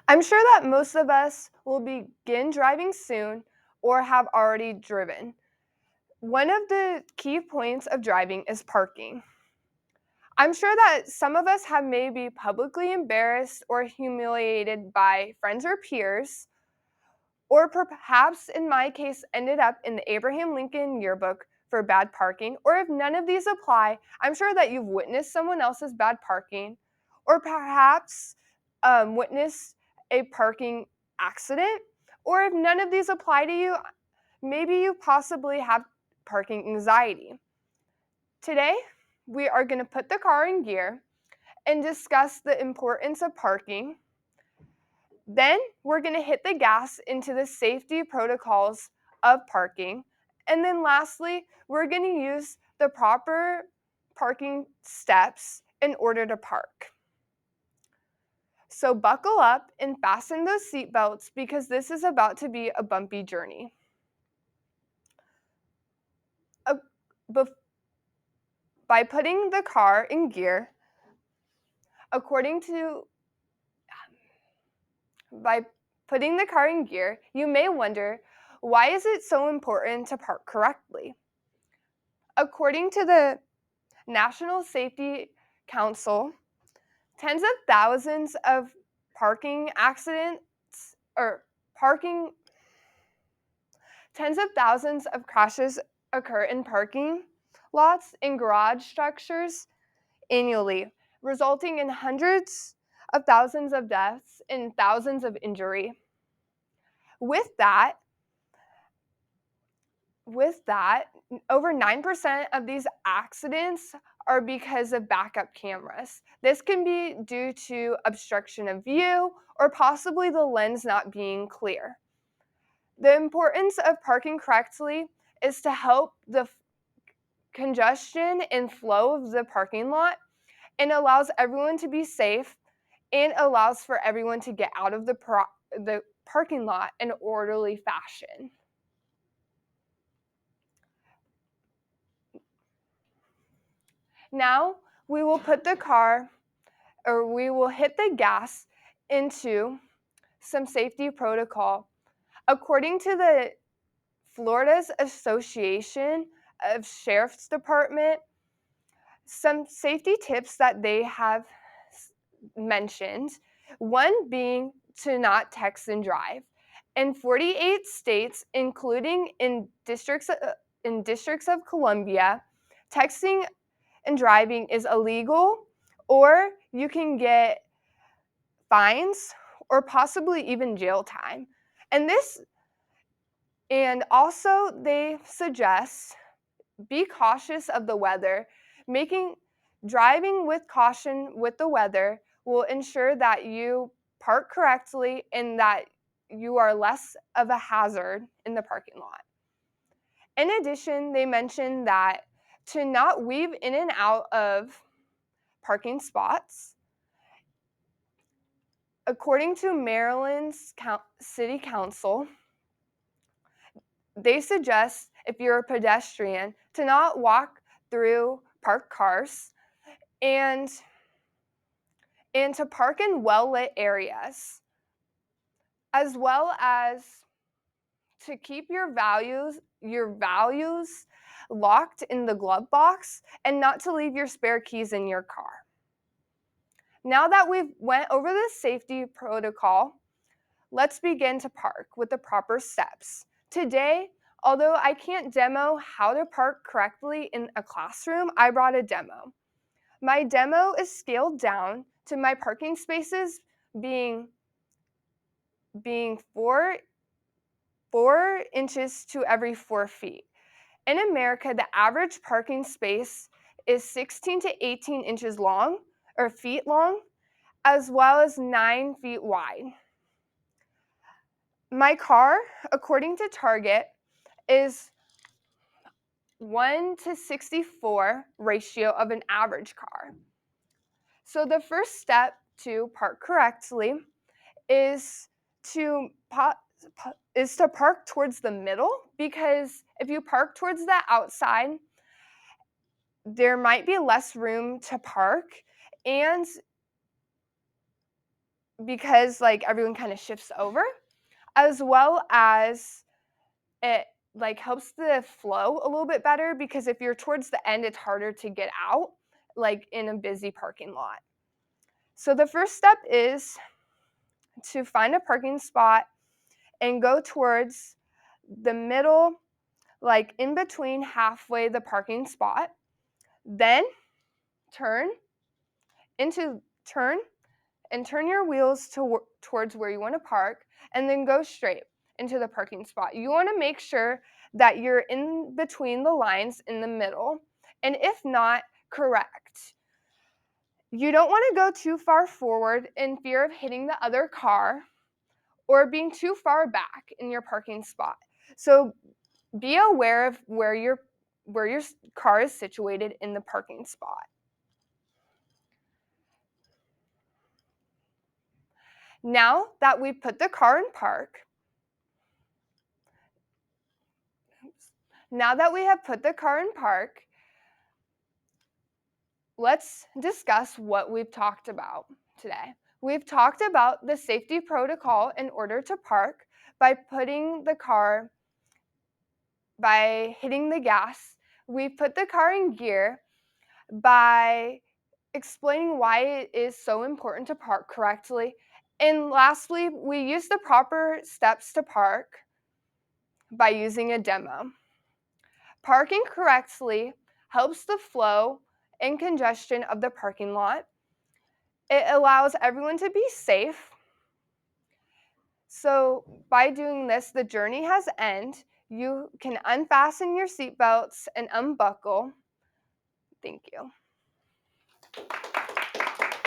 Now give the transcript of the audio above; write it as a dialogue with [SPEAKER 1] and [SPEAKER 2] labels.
[SPEAKER 1] I'm sure that most of us will begin driving soon or have already driven. One of the key points of driving is parking. I'm sure that some of us have maybe publicly embarrassed or humiliated by friends or peers, or perhaps in my case ended up in the Abraham Lincoln yearbook for bad parking. Or if none of these apply, I'm sure that you've witnessed someone else's bad parking, or perhaps witnessed a parking accident. Or if none of these apply to you, maybe you possibly have parking anxiety. Today, we are going to put the car in gear and discuss the importance of parking. Then we're going to hit the gas into the safety protocols of parking. And then lastly, we're going to use the proper parking steps in order to park. So buckle up and fasten those seatbelts because this is about to be a bumpy journey. By putting the car in gear, by putting the car in gear, you may wonder, why is it so important to park correctly? According to the National Safety Council, tens of thousands of parking accidents or parking tens of thousands of crashes occur in parking lots and garage structures annually, resulting in hundreds of thousands of deaths and thousands of injury. With that, over 9% of these accidents are because of backup cameras. This can be due to obstruction of view or possibly the lens not being clear. The importance of parking correctly is to help the congestion and flow of the parking lot, and allows everyone to be safe and allows for everyone to get out of the parking lot in an orderly fashion. Now we will hit the gas into some safety protocol. According to the Florida's Association of Sheriff's Department, some safety tips that they have mentioned, one being to not text and drive. In 48 states, including in Districts of Columbia, texting and driving is illegal, or you can get fines or possibly even jail time. And also they suggest be cautious of the weather. Driving with caution with the weather will ensure that you park correctly and that you are less of a hazard in the parking lot. In addition, they mentioned that to not weave in and out of parking spots. According to Maryland's City Council, they suggest if you're a pedestrian to not walk through parked cars and to park in well-lit areas, as well as to keep your values locked in the glove box and not to leave your spare keys in your car. Now that we've went over the safety protocol, let's begin to park with the proper steps. Today, although I can't demo how to park correctly in a classroom, I brought a demo. My demo is scaled down to my parking spaces being 4 inches to every 4 feet. In America, the average parking space is 16 to 18 inches long, or feet long, as well as 9 feet wide. My car, according to Target, is 1 to 64 ratio of an average car. So the first step to park correctly is to park towards the middle, because if you park towards the outside, there might be less room to park, and because like everyone kind of shifts over, as well as it like helps the flow a little bit better, because if you're towards the end, it's harder to get out like in a busy parking lot. So the first step is to find a parking spot and go towards the middle, like in between halfway the parking spot. Then turn turn and turn your wheels towards where you want to park, and then go straight into the parking spot. You want to make sure that you're in between the lines in the middle, and if not, correct. You don't want to go too far forward in fear of hitting the other car or being too far back in your parking spot. So be aware of where your car is situated in the parking spot. Now that we've put the car in park, now that we have put the car in park, let's discuss what we've talked about today. We've talked about the safety protocol in order to park by hitting the gas. We've put the car in gear by explaining why it is so important to park correctly. And lastly, we use the proper steps to park by using a demo. Parking correctly helps the flow and congestion of the parking lot. It allows everyone to be safe. So by doing this, the journey has ended. You can unfasten your seatbelts and unbuckle. Thank you.